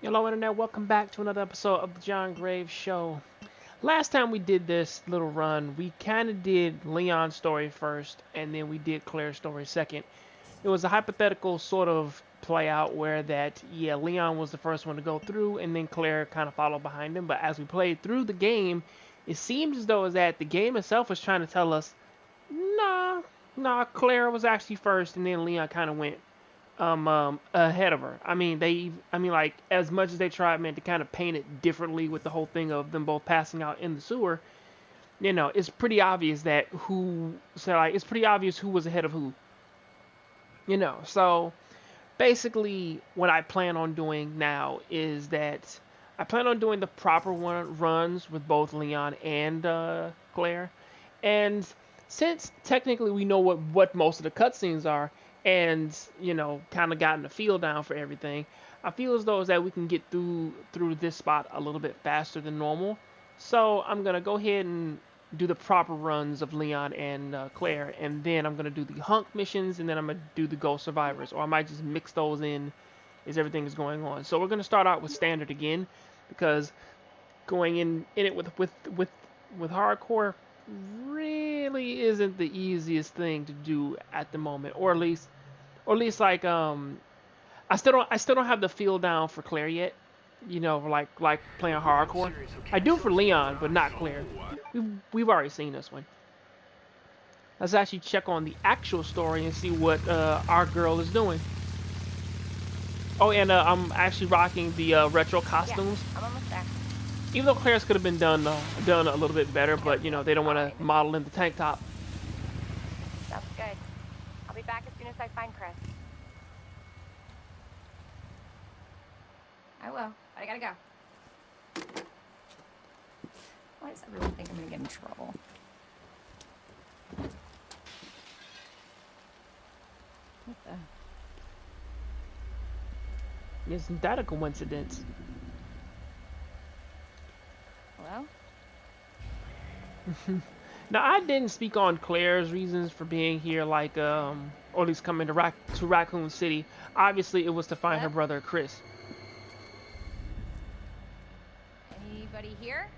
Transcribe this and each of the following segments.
Hello Internet, welcome back to another episode of the John Graves Show. Last time we did this little run, we kind of did Leon's story first, and then we did Claire's story second. It was a hypothetical sort of play out where Leon was the first one to go through, and then Claire kind of followed behind him. But as we played through the game, it seems as though that the game itself was trying to tell us, nah, Claire was actually first, and then Leon kind of went ahead of her. Like as much as they tried, man, to kind of paint it differently with the whole thing of them both passing out in the sewer, it's pretty obvious it's pretty obvious who was ahead of who. So basically what I plan on doing now is that I plan on doing the proper runs with both Leon and Claire. And since technically we know what most of the cutscenes are, and kind of gotten the feel down for everything, I feel as though that we can get through this spot a little bit faster than normal. So I'm gonna go ahead and do the proper runs of Leon and Claire, and then I'm gonna do the hunk missions, and then I'm gonna do the Ghost Survivors, or I might just mix those in as everything is going on. So we're gonna start out with standard again, because going in it with hardcore really isn't the easiest thing to do at the moment, or at least like I still don't have the feel down for Claire yet. Like playing hardcore. I do for Leon, but not Claire. We've already seen this one. Let's actually check on the actual story and see what our girl is doing. Oh, and I'm actually rocking the retro costumes. Yeah, I'm almost there. Even though Claire's could have been done a little bit better, but they don't want to model in the tank top. Sounds good. I'll be back as soon as I find Chris. I will. I gotta go. Why does everyone think I'm gonna get in trouble? What the? Isn't that a coincidence? Hello? Now, I didn't speak on Claire's reasons for being here, or at least coming to Raccoon City. Obviously, it was to find her brother, Chris. Anybody here?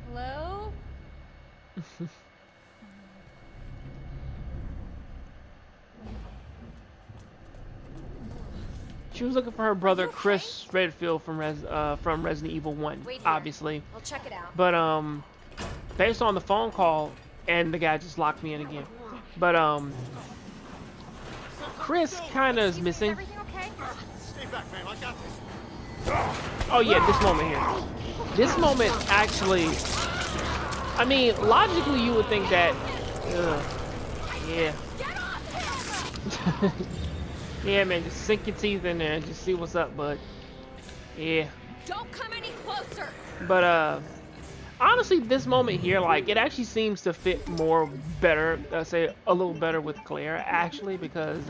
Hello? She was looking for her brother, Chris Redfield from Resident Evil 1, obviously. I'll check it out. But based on the phone call, and the guy just locked me in again. But Chris kind of is missing. Okay? Stay back, man. I got this. Oh yeah, this moment here. This moment actually, logically you would think that, yeah. Yeah, man, just sink your teeth in there and just see what's up, bud. Yeah. Don't come any closer. But honestly, this moment here, it actually seems to fit better, say a little better with Claire, actually, because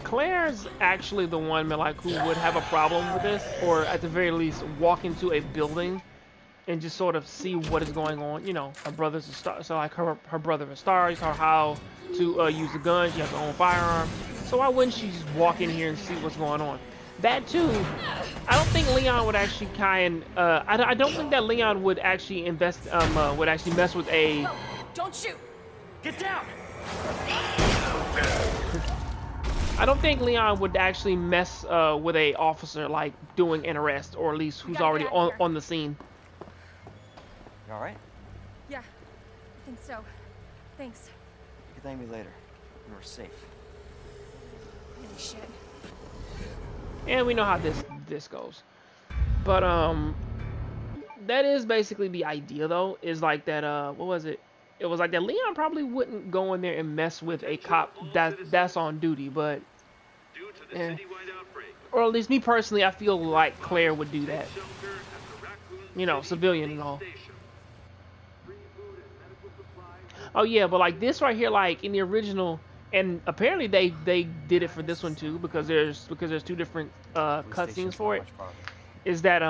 Claire's actually the one, who would have a problem with this, or at the very least, walk into a building and just sort of see what is going on. Her brother's a star, so her brother is a star. You saw how to use a gun. She has her own firearm. So why wouldn't she just walk in here and see what's going on? That too, I don't think Leon would actually I don't think that Leon would actually would actually mess with a. Don't shoot. Get down. I don't think Leon would actually mess with a officer doing an arrest, or at least who's already on the scene. You all right? Yeah, I think so. Thanks. You can thank me later. You were safe. Really shit. And we know how this goes. But that is basically the idea, though. Is like that. What was it? It was like that Leon probably wouldn't go in there and mess with a cop that's on duty, but or at least me personally, I feel like Claire would do that. Civilian and all. Oh yeah, but this right here, in the original, and apparently they did it for this one too, because there's two different cutscenes for it. Is that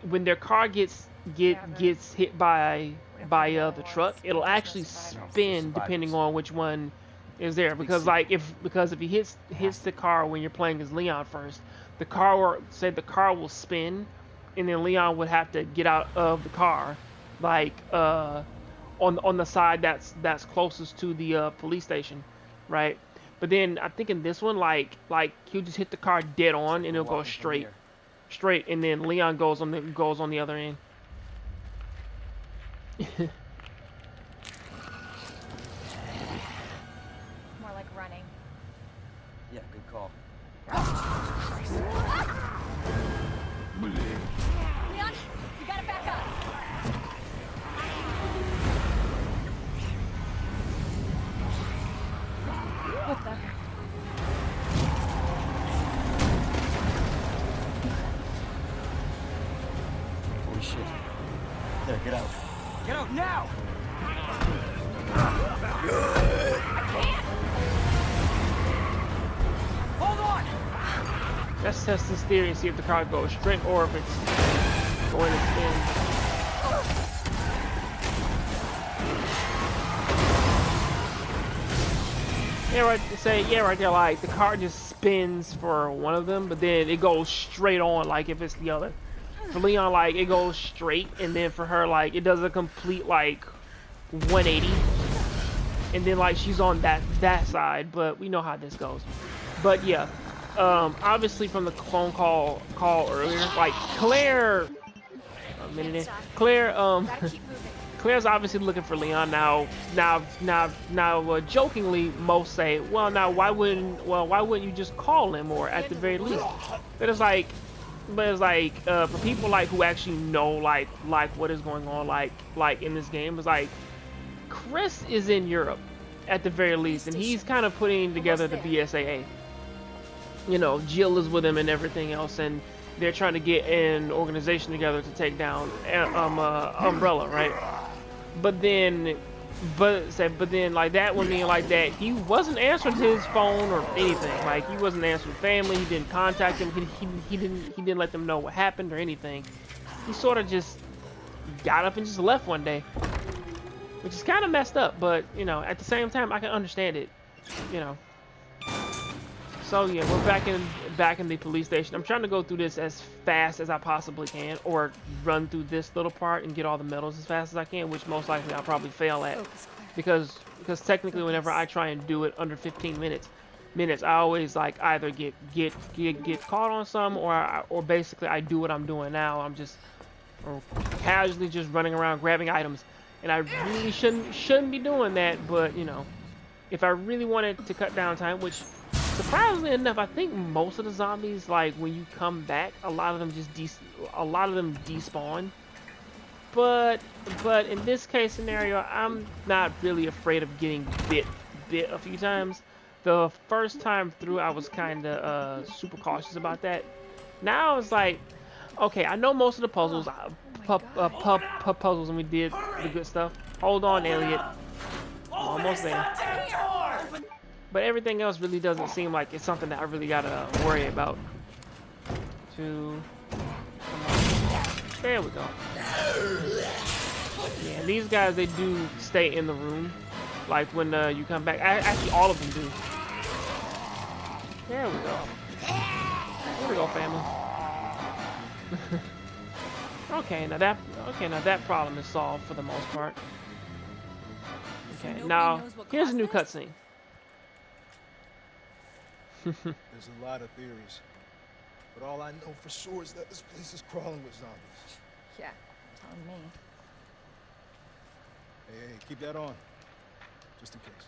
when their car gets hit by by the truck, it'll actually spin depending on which one is there. Because like if he hits the car when you're playing as Leon first, the car will spin, and then Leon would have to get out of the car, like on the side that's closest to the police station, right? But then I think in this one, like he'll just hit the car dead on, and it'll go straight, and then Leon goes on the other end. More like running. Yeah, good call. Leon, you gotta back up. What the? Holy shit. There, get out. Get out now! Hold on! Let's test this theory and see if the car goes straight or if it's going to spin. Yeah, right there, like the car just spins for one of them, but then it goes straight on, like if it's the other. For Leon, like it goes straight, and then for her, like it does a complete like 180, and then like she's on that side. But we know how this goes. But yeah, obviously from the phone call earlier, like Claire, a minute in, Claire, Claire's obviously looking for Leon now. Jokingly, most say, well, now why wouldn't you just call him, or at the very least? But it's like for people like who actually know like what is going on like in this game, it's like Chris is in Europe at the very least, and he's kind of putting together the BSAA. You know, Jill is with him and everything else, and they're trying to get an organization together to take down Umbrella, right? But then like that would mean like that he wasn't answering his phone or anything. Like he wasn't answering family. He didn't contact them. He didn't let them know what happened or anything. He sort of just got up and just left one day, which is kind of messed up. But you know, at the same time, I can understand it. You know. So yeah, we're back in the police station. I'm trying to go through this as fast as I possibly can, or run through this little part and get all the medals as fast as I can, which most likely I'll probably fail at, because technically whenever I try and do it under 15 minutes, I always like either get caught on some, or basically I do what I'm doing now. I'm just casually just running around grabbing items, and I really shouldn't be doing that. But you know, if I really wanted to cut down time, which surprisingly enough, I think most of the zombies, like when you come back, a lot of them despawn. But in this case scenario, I'm not really afraid of getting bit a few times. The first time through, I was kind of super cautious about that. Now it's like, okay, I know most of the puzzles, puzzles, and we did the good stuff. Hold on, Elliot, I'm almost there. But everything else really doesn't seem like it's something that I really gotta worry about. Come on. There we go. Yeah, and these guys, they do stay in the room, like when you come back. Actually, all of them do. There we go. There we go, family. Okay, now that problem is solved for the most part. Okay, now here's a new cutscene. There's a lot of theories, but all I know for sure is that this place is crawling with zombies. Yeah, telling me. Hey, keep that on, just in case.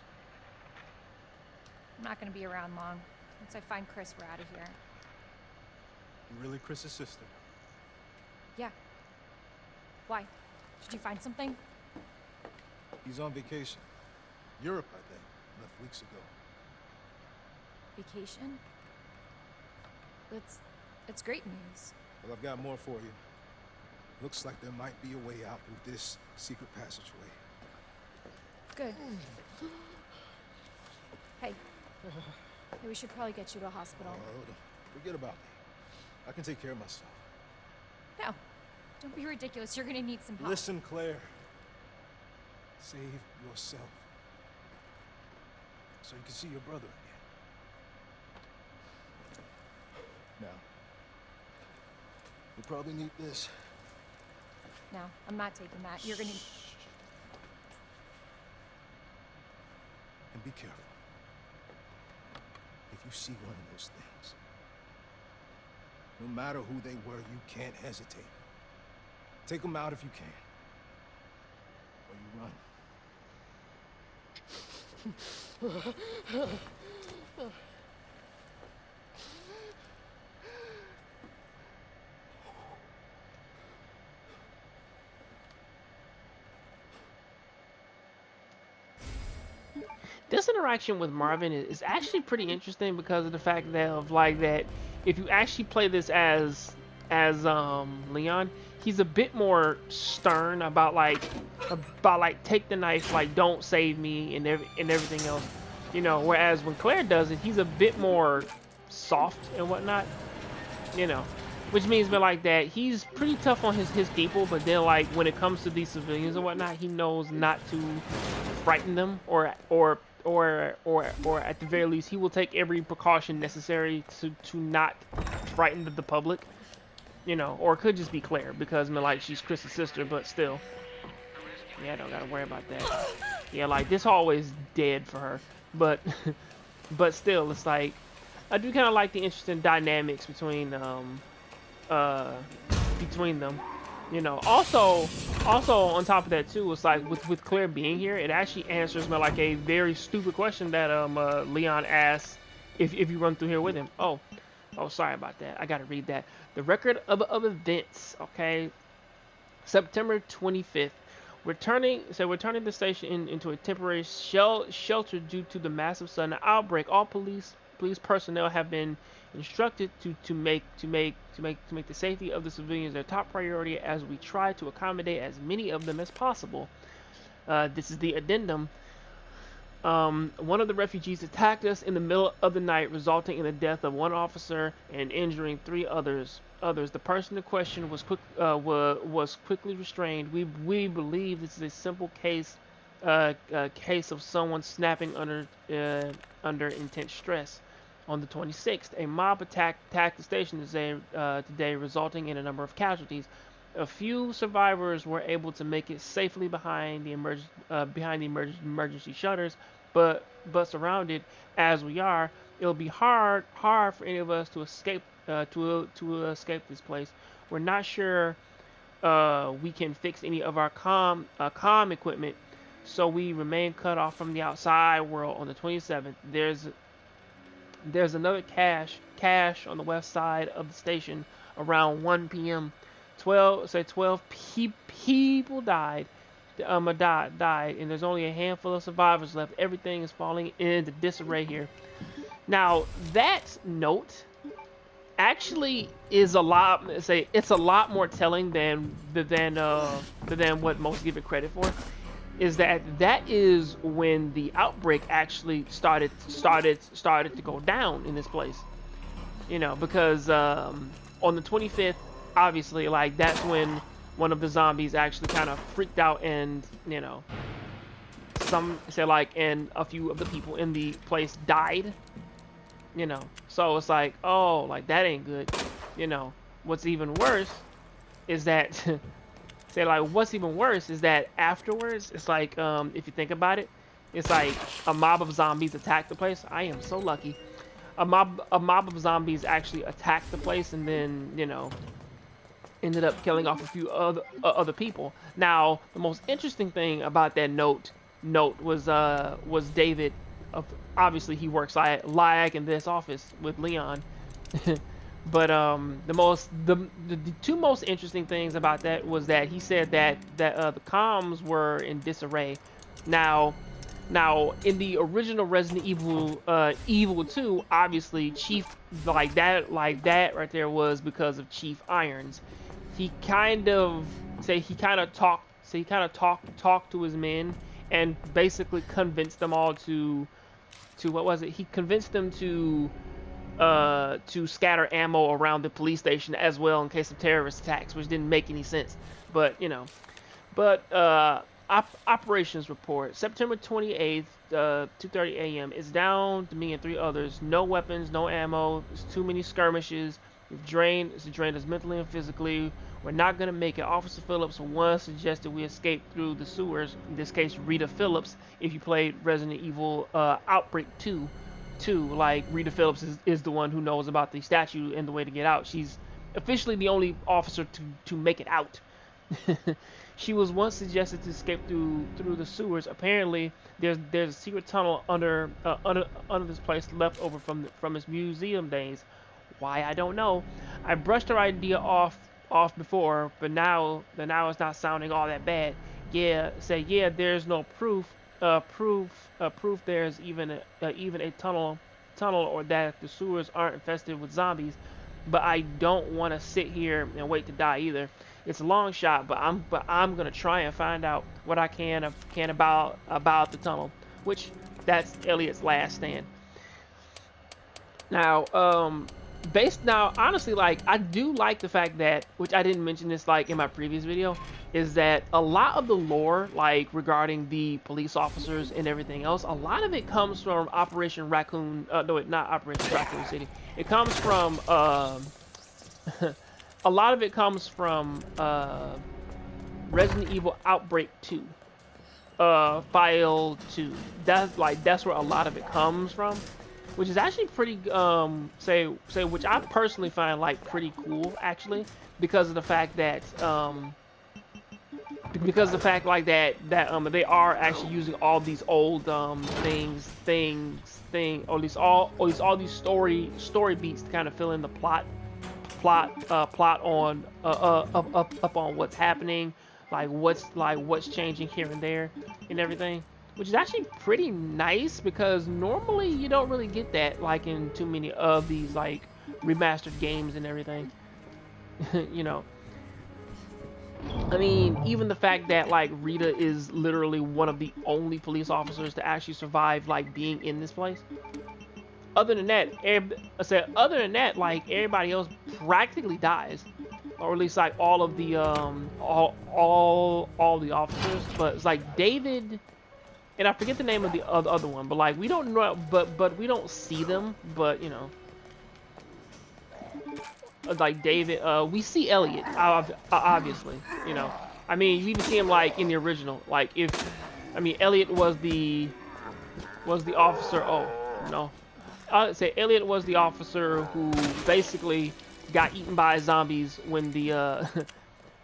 I'm not gonna be around long. Once I find Chris, we're out of here. You really Chris's sister? Yeah. Why? Did you find something? He's on vacation. Europe, I think. Left weeks ago. Vacation? It's great news. Well, I've got more for you. Looks like there might be a way out through this secret passageway. Good. Hey, we should probably get you to a hospital. Oh, forget about me. I can take care of myself. No, don't be ridiculous. You're gonna need some help. Listen, Claire. Save yourself. So you can see your brother again. Now, you'll probably need this. No, I'm not taking that. You're gonna... And be careful. If you see one of those things, no matter who they were, you can't hesitate. Take them out if you can. Or you run. This interaction with Marvin is actually pretty interesting because of the fact that that if you actually play this as Leon, he's a bit more stern about like take the knife, like don't save me and everything else, you know. Whereas when Claire does it, he's a bit more soft and whatnot, you know. Which means that he's pretty tough on his people, but then like when it comes to these civilians and whatnot, he knows not to frighten them or at the very least he will take every precaution necessary to not frighten the public, you know. Or it could just be Claire because like she's Chris's sister, but still, yeah, I don't gotta worry about that. Yeah, like this hallway's dead for her, but but still, it's like I do kind of like the interesting dynamics between them, you know. Also on top of that too, it's like with Claire being here, it actually answers like a very stupid question that Leon asks if you run through here with him. Oh, sorry about that. I gotta read that. The record of events. Okay, September 25th. We're turning the station into a temporary shelter due to the massive sudden outbreak. All police personnel have been instructed to make the safety of the civilians their top priority as we try to accommodate as many of them as possible. This is the addendum. One of the refugees attacked us in the middle of the night, resulting in the death of one officer and injuring 3 others. The person in question was quickly restrained. We believe this is a simple case of someone snapping under intense stress. On the 26th, a mob attacked the station today, resulting in a number of casualties. A few survivors were able to make it safely behind the emergency shutters, but surrounded as we are, it'll be hard for any of us to escape escape this place. We're not sure we can fix any of our comm equipment, so we remain cut off from the outside world. On the 27th, there's another cache on the west side of the station around 1 p.m. 12 people died, and there's only a handful of survivors left. Everything is falling into disarray here. Now that note actually is a lot more telling than what most give it credit for. Is that is when the outbreak actually started to go down in this place, you know, because on the 25th, obviously, like that's when one of the zombies actually kind of freaked out, and you know, and a few of the people in the place died, you know. So it's like, oh, like that ain't good, you know. What's even worse is that what's even worse is that afterwards, it's like, if you think about it, it's like a mob of zombies attacked the place. I am so lucky. A mob of zombies actually attacked the place, and then, you know, ended up killing off a few other people. Now, the most interesting thing about that note was David. Obviously, he works like in this office with Leon. But the 2 most interesting things about that was that he said that the comms were in disarray. Now in the original Resident Evil 2, obviously Chief like that right there was because of Chief Irons. He kind of talked to his men and basically convinced them all to what was it? He convinced them to scatter ammo around the police station as well in case of terrorist attacks, which didn't make any sense. But you know, operations report. September 28th, 2:30 a.m. It's down to me and 3 others. No weapons, no ammo. There's too many skirmishes. It's drained us mentally and physically. We're not gonna make it. Officer Phillips once suggested we escape through the sewers. In this case, Rita Phillips. If you played Resident Evil Outbreak 2, like Rita Phillips is the one who knows about the statue and the way to get out. She's officially the only officer to make it out. She was once suggested to escape through the sewers. Apparently, there's a secret tunnel under this place left over from its museum days. Why, I don't know. I brushed her idea off before, but now it's not sounding all that bad. Yeah, there's no proof. Proof there's even a tunnel or that the sewers aren't infested with zombies. But I don't want to sit here and wait to die either. It's a long shot, but I'm gonna try and find out what I can about the tunnel, which that's Elliot's last stand. Now, honestly, like, I do like the fact that, which I didn't mention this like in my previous video, is that a lot of the lore, like regarding the police officers and everything else, a lot of it comes from Operation Raccoon. No, wait, not Operation Raccoon City. It comes from a lot of it comes from Resident Evil Outbreak 2, File 2. That's where a lot of it comes from, which is actually pretty which I personally find like pretty cool actually, because of the fact that they are actually using all these old all these story beats to kind of fill in the plot on up on what's happening, like what's changing here and there and everything, which is actually pretty nice, because normally you don't really get that like in too many of these like remastered games and everything. You know, I mean, even the fact that like Rita is literally one of the only police officers to actually survive like being in this place. Other than that, like everybody else practically dies, or at least like all of the all the officers. But it's like David, and I forget the name of the other one, but like we don't know, but we don't see them. But you know, like David, we see Elliot obviously. You know, I mean, you even see him like in the original. Like Elliot was the officer. Oh no. I'd say Elliot was the officer who basically got eaten by zombies when the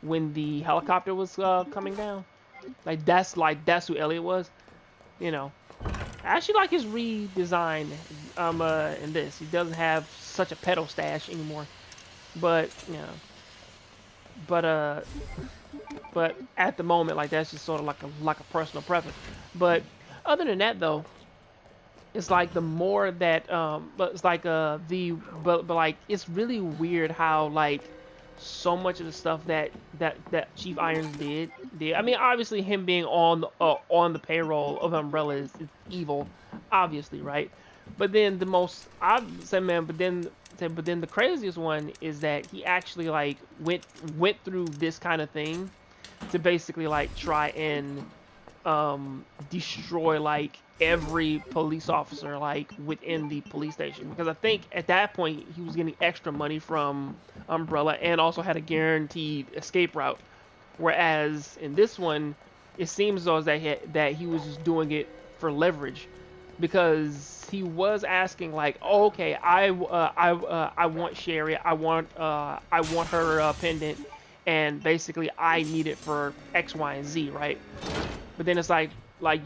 when the helicopter was coming down. Like that's who Elliot was. You know, I actually like his redesign in this. He doesn't have such a pedo stash anymore. But you know, but at the moment, like that's just sort of like a personal preference. But other than that though, it's like the more that but it's like but like it's really weird how like so much of the stuff that Chief Irons did. I mean, obviously him being on the payroll of Umbrella is evil, obviously, right? But then the most I'd say, man, but then the craziest one is that he actually like went through this kind of thing to basically like try and destroy like every police officer like within the police station, because I think at that point he was getting extra money from Umbrella and also had a guaranteed escape route, whereas in this one it seems as though that he was just doing it for leverage, because he was asking like, oh, okay, I want Sherry, I want her pendant, and basically I need it for X, Y, and Z, right? But then it's like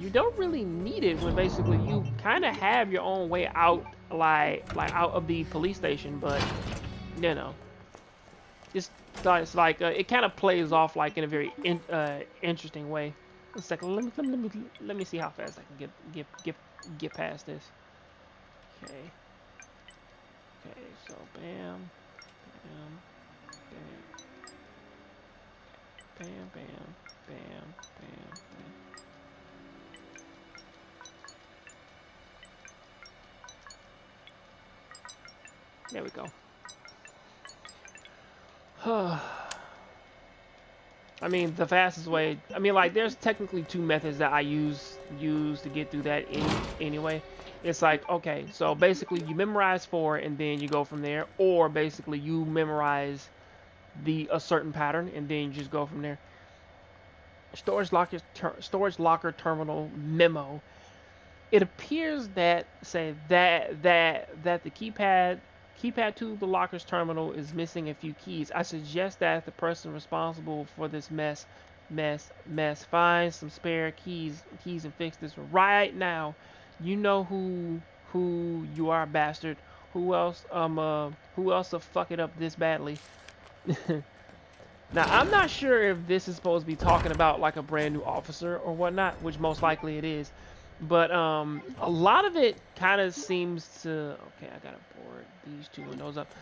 you don't really need it when basically you kind of have your own way out, like out of the police station. But you know, it's like it kind of plays off like in a very interesting way. A second, let me see how fast I can get past this. Okay, so bam, bam. There we go. I mean, the fastest way. I mean, like, there's technically two methods that I use to get through that anyway. It's like, okay, so basically you memorize 4 and then you go from there, or basically you memorize a certain pattern and then you just go from there. Storage locker terminal memo. It appears that the keypad to the locker's terminal is missing a few keys. I suggest that the person responsible for this mess find some spare keys and fix this right now. You know who you are, bastard. Who else will fuck it up this badly? Now, I'm not sure if this is supposed to be talking about like a brand new officer or whatnot, which most likely it is. But a lot of it kind of seems to... Okay, I gotta board these two windows up.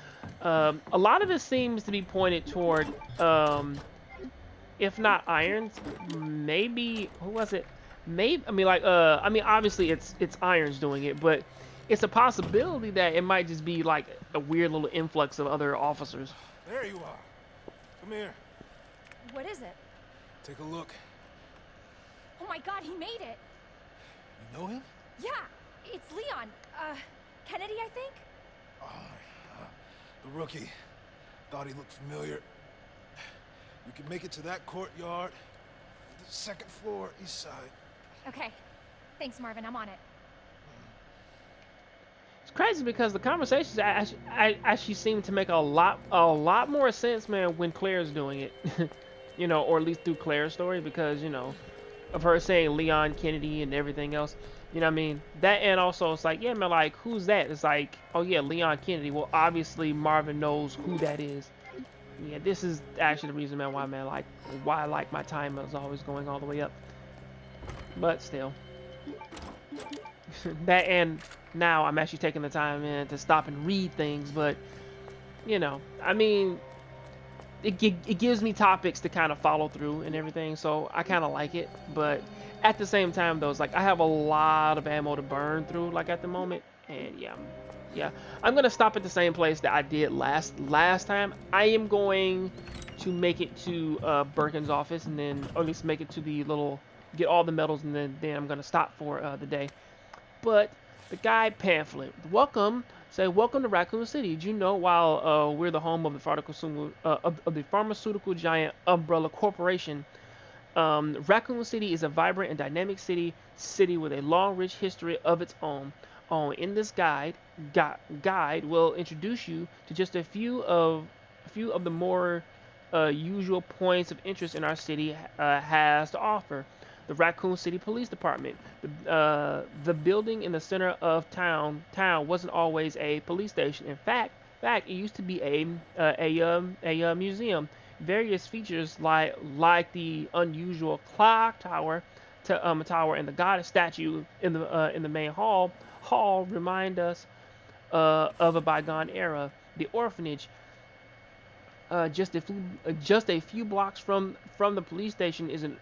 A lot of it seems to be pointed toward, if not Irons, maybe... Who was it? Maybe... I mean, obviously it's Irons doing it, but it's a possibility that it might just be like a weird little influx of other officers. There you are. Come here. What is it? Take a look. Oh my god, he made it! You know him? Yeah, it's Leon. Kennedy, I think? The rookie. Thought he looked familiar. You can make it to that courtyard. The 2nd floor, east side. Okay. Thanks, Marvin. I'm on it. It's crazy because the conversations actually seem to make a lot more sense, man, when Claire's doing it. You know, or at least through Claire's story, because, you know, of her saying Leon Kennedy and everything else. You know what I mean? That, and also it's like, yeah, man, like, who's that? It's like, oh yeah, Leon Kennedy. Well, obviously Marvin knows who that is. Yeah, this is actually the reason, man, why my time is always going all the way up. But still. That, and now I'm actually taking the time in to stop and read things, but, you know, I mean, it gives me topics to kind of follow through and everything, so I kind of like it. But at the same time, though, it's like I have a lot of ammo to burn through, like, at the moment, and yeah, I'm gonna stop at the same place that I did last time. I am going to make it to Birkin's office, and then, or at least make it to the little, get all the medals, and then I'm gonna stop for the day. But the guide pamphlet. Welcome to Raccoon City. Did you know, while we're the home of the pharmaceutical giant Umbrella Corporation, Raccoon City is a vibrant and dynamic city with a long, rich history of its own. In this guide will introduce you to just a few of the more usual points of interest in our city has to offer. The Raccoon City Police Department. The building in the center of town wasn't always a police station. In fact, it used to be a museum. Various features like the unusual clock tower, and the goddess statue in the main hall remind us of a bygone era. The orphanage. Just a few blocks from the police station is an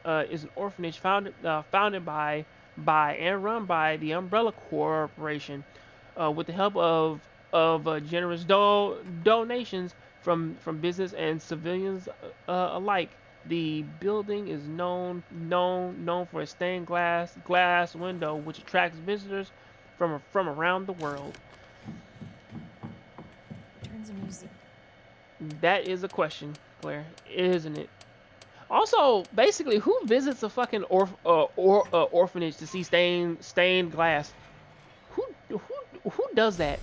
orphanage founded by and run by the Umbrella Corporation, with the help of generous donations from business and civilians alike. The building is known for a stained glass window, which attracts visitors from around the world. Turns a museum. That is a question, Claire, isn't it? Also, basically, who visits a fucking orphanage to see stained glass? Who does that?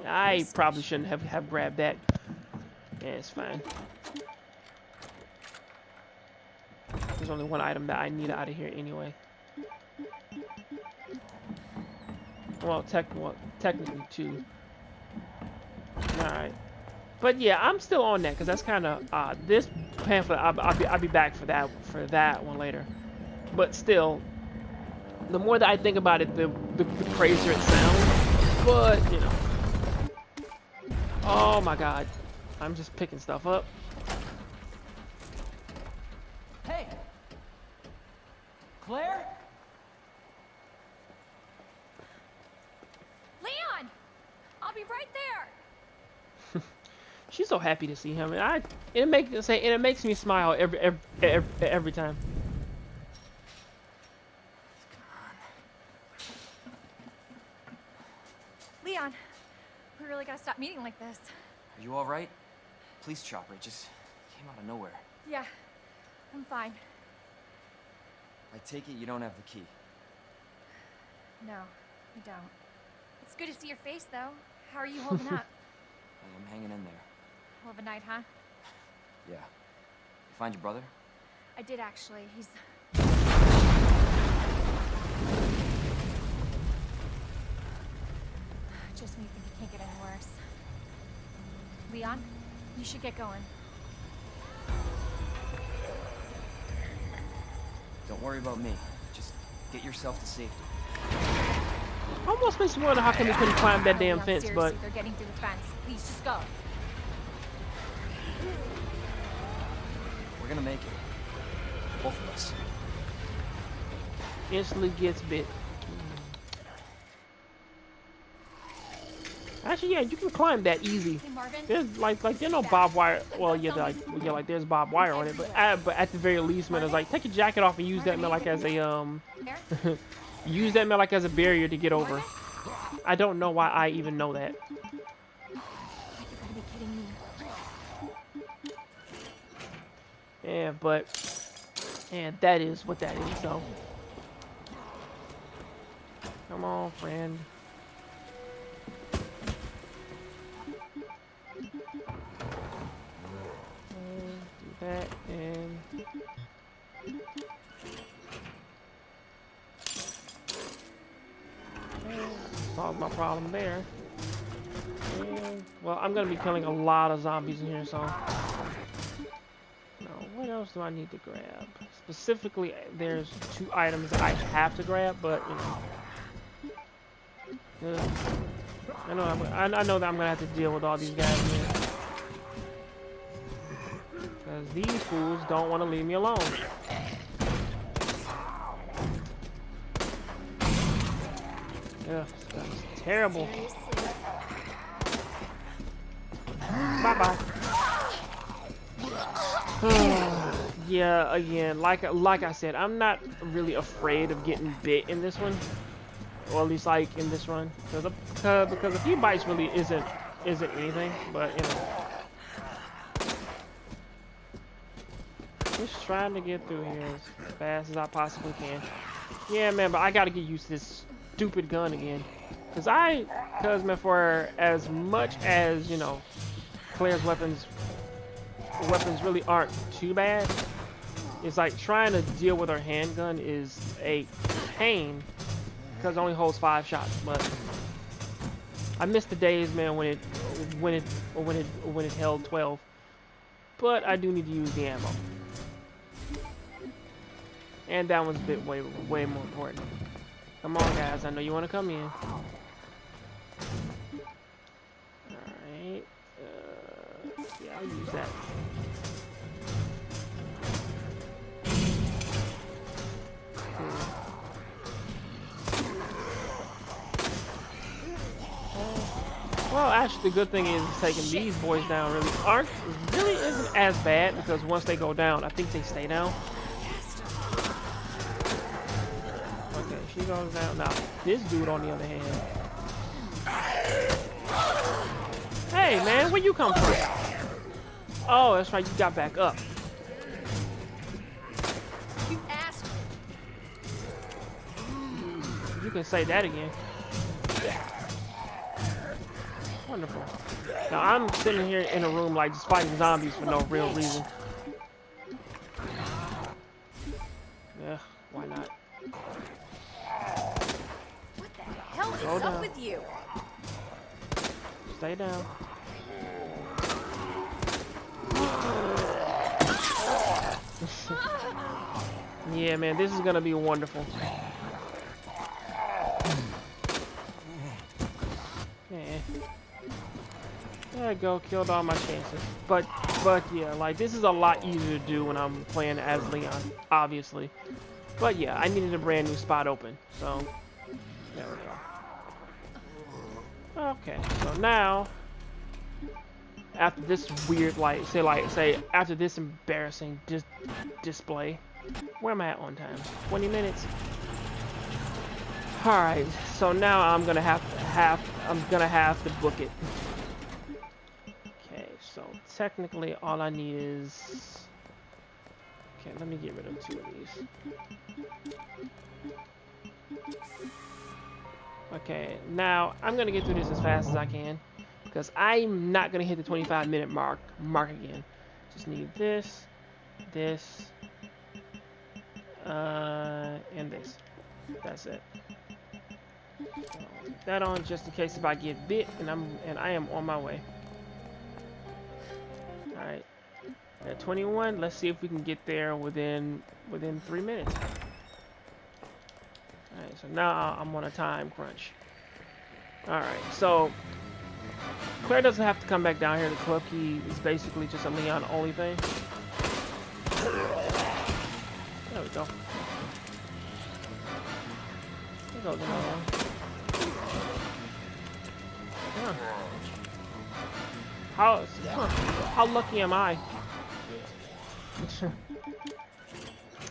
I probably shouldn't have grabbed that. Yeah, it's fine. There's only one item that I need out of here anyway. Well, technically two. Alright. But yeah, I'm still on that because that's kind of this pamphlet. I'll be back for that one later. But still, the more that I think about it, the crazier it sounds. But you know, oh my god, I'm just picking stuff up. Hey, Claire. Leon! I'll be right there! She's so happy to see him, and it makes me smile every time. Leon, we really gotta stop meeting like this. Are you all right? Police chopper just came out of nowhere. Yeah, I'm fine. I take it you don't have the key. No, I don't. It's good to see your face, though. How are you holding up? I'm hanging in there. Hell of a night, huh? Yeah. You find your brother? I did, actually. He's... Just when you think it can't get any worse. Leon, you should get going. Don't worry about me. Just get yourself to safety. Almost makes me wonder how come he couldn't climb that damn Leon, fence, seriously, but they're getting through the fence. Please, just go. We're gonna make it. Both of us. instantly gets bit. Actually, yeah, you can climb that easy. Hey, Marvin. There's like there's no barbed wire. Well, yeah, like there's barbed wire on it, but at the very least, man, it's like take your jacket off and use that man like as a use that man like as a barrier to get over. I don't know why I even know that. You gotta be kidding me. Yeah, but that is what that is. So come on, friend. Do that and solve my problem there. And, well, I'm gonna be killing a lot of zombies in here, so. Now, what else do I need to grab? Specifically, there's 2 items that I have to grab, but you know. I know that I'm gonna have to deal with all these guys here. Because these fools don't want to leave me alone. Yeah, that's terrible. Bye-bye. Yeah, again, like I said, I'm not really afraid of getting bit in this one. Or at least like in this run. Because a few bites really isn't anything, but you know. Just trying to get through here as fast as I possibly can. Yeah, man, but I gotta get used to this stupid gun again. Cause man, for as much as, you know, Claire's weapons really aren't too bad. It's like trying to deal with her handgun is a pain because it only holds 5 shots. But I miss the days, man, when it held 12. But I do need to use the ammo. And that one's a bit way more important. Come on, guys. I know you want to come in. Alright. Yeah, I'll use that. Well, actually, the good thing is taking these boys down really isn't as bad because once they go down, I think they stay down. Okay, she goes down. Now, this dude, on the other hand. Hey, man, where you come from? Oh, that's right, you got back up. You asked. You can say that again. Wonderful. Now, I'm sitting here in a room, like, just fighting zombies for no real reason. Yeah, why not? What the hell is Go up down. with you? Stay down. Yeah, man, this is gonna be wonderful. Yeah. There I go, killed all my chances. But yeah, like this is a lot easier to do when I'm playing as Leon, obviously. But yeah, I needed a brand new spot open, so there we go. Okay, so now after this weird, say after this embarrassing display. Where am I at on time? 20 minutes. All right, so now I'm gonna have to book it. Okay, so technically all I need is. Okay, let me get rid of 2 of these. Okay, now I'm gonna get through this as fast as I can because I'm not gonna hit the 25-minute mark again. Just need this, and this. That's it. So put that on just in case if I get bit, and I am on my way. All right, at 21. Let's see if we can get there within 3 minutes. All right, so now I'm on a time crunch. All right, so Claire doesn't have to come back down here. The club key is basically just a Leon only thing. There we go. There goes another one. Huh. How lucky am I?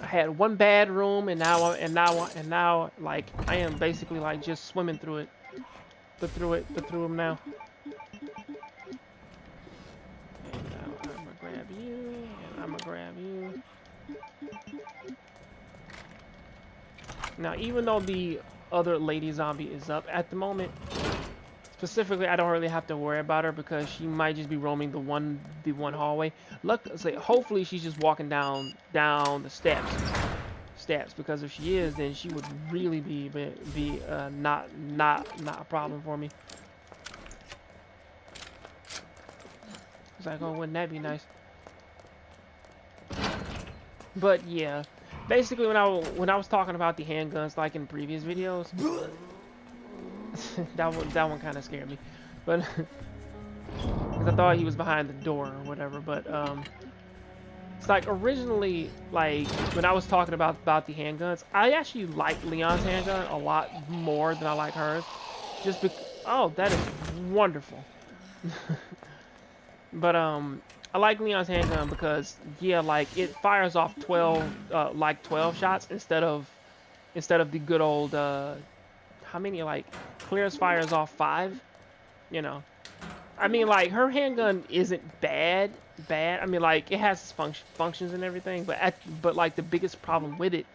I had one bad room, and now like I am basically like just swimming through it, but through them now. And now I'm gonna grab you, and I'm gonna grab you. Now, even though the other lady zombie is up at the moment, specifically, I don't really have to worry about her because she might just be roaming the one hallway. Hopefully she's just walking down the steps, because if she is, then she would really be not a problem for me. It's like, oh, wouldn't that be nice? But yeah, basically when I was talking about the handguns like in previous videos. that one kind of scared me, but because I thought he was behind the door or whatever. But it's like originally, like when I was talking about the handguns, I actually like Leon's handgun a lot more than I like hers. Just because, oh, that is wonderful. But I like Leon's handgun because yeah, like it fires off 12 shots instead of the good old how many, like Claire's fires off 5, you know. I mean, like her handgun isn't bad. I mean, like it has functions and everything, but like the biggest problem with it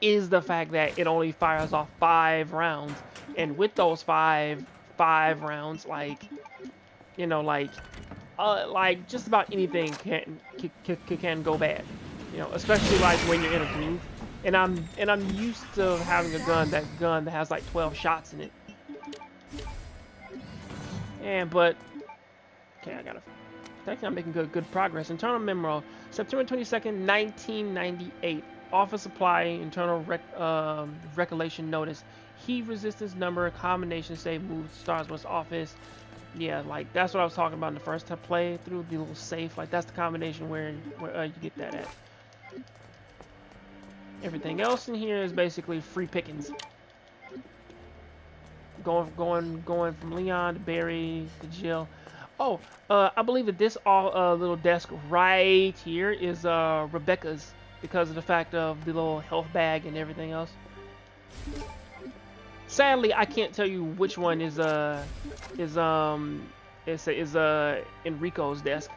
is the fact that it only fires off 5 rounds, and with those five rounds, like, you know, like just about anything can go bad, you know, especially like when you're in a groove. And I'm used to having a gun that has like 12 shots in it. And but okay, I think I'm making good progress. Internal memo: September 22nd, 1998. Office supply internal recollection notice. Heat resistance number combination save move stars was office. Yeah, like that's what I was talking about in the first play through the little safe. Like that's the combination where you get that at. Everything else in here is basically free pickings. Going from Leon to Barry to Jill. Oh, I believe that this little desk right here is Rebecca's because of the fact of the little health bag and everything else. Sadly, I can't tell you which one is Enrico's desk.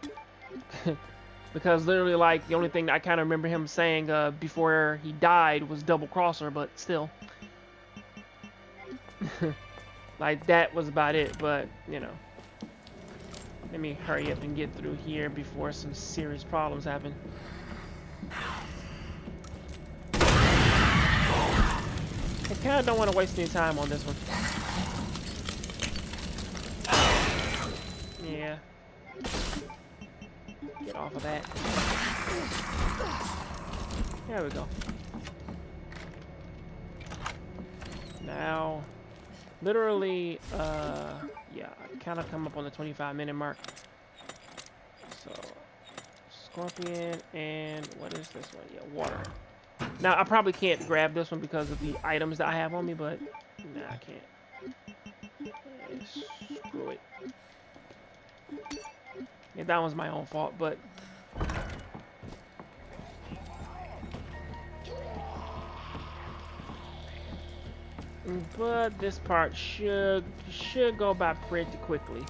Because literally, like, the only thing that I kind of remember him saying before he died was double crosser, but still. Like, that was about it, but, you know. Let me hurry up and get through here before some serious problems happen. I kind of don't want to waste any time on this one. Yeah. Get off of that. There we go. Now, literally, yeah, I kind of come up on the 25-minute mark. So, Scorpion and what is this one? Yeah, water. Now, I probably can't grab this one because of the items that I have on me, but nah, I can't. Screw it. Yeah, that was my own fault, but this part should go by pretty quickly.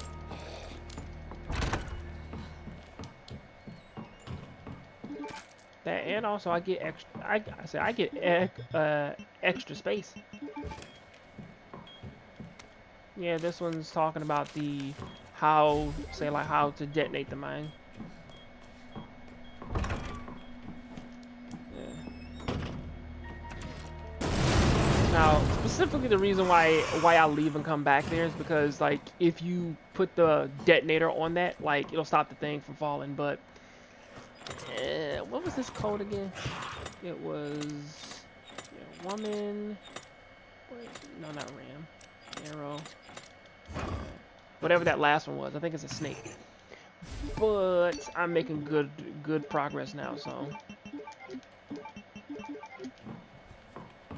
That, and also I get extra. I get extra space. Yeah, this one's talking about the how to detonate the mine. Yeah. Now, specifically the reason why I leave and come back there is because, like, if you put the detonator on that, like, it'll stop the thing from falling. But what was this code again? It was woman. Wait, no, not ram. Arrow. Whatever that last one was. I think it's a snake. But I'm making good progress now, so.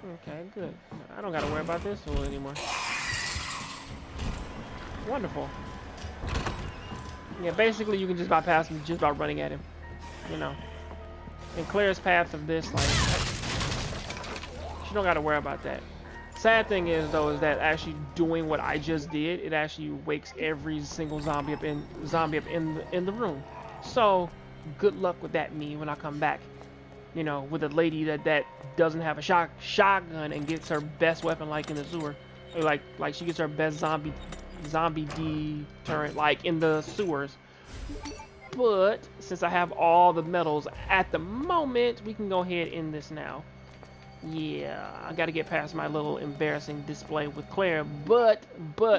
Okay, good. I don't gotta worry about this tool anymore. Wonderful. Yeah, basically you can just bypass him just by running at him. You know. And Claire's path of this, like, she don't gotta worry about that. Sad thing is, though, is that actually doing what I just did, it actually wakes every single zombie up in the room. So, good luck with that, me, when I come back. You know, with a lady that doesn't have a shotgun and gets her best weapon, like in the sewer, or like she gets her best zombie deterrent like in the sewers. But since I have all the medals at the moment, we can go ahead and end this now. Yeah, I got to get past my little embarrassing display with Claire. But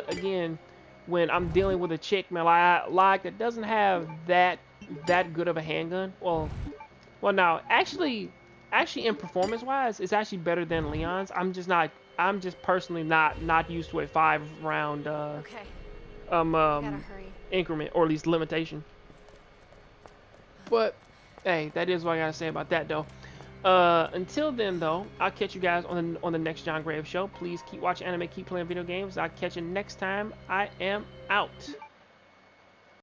again, when I'm dealing with a chick, man, like that doesn't have that good of a handgun. Well, now actually in performance-wise, it's actually better than Leon's. I'm just personally not used to a 5-round Okay. Gotta hurry. increment, or at least limitation. But hey, that is what I gotta say about that, though. Until then, though, I'll catch you guys on the next John Graves show. Please keep watching anime, keep playing video games. I'll catch you next time. I am out.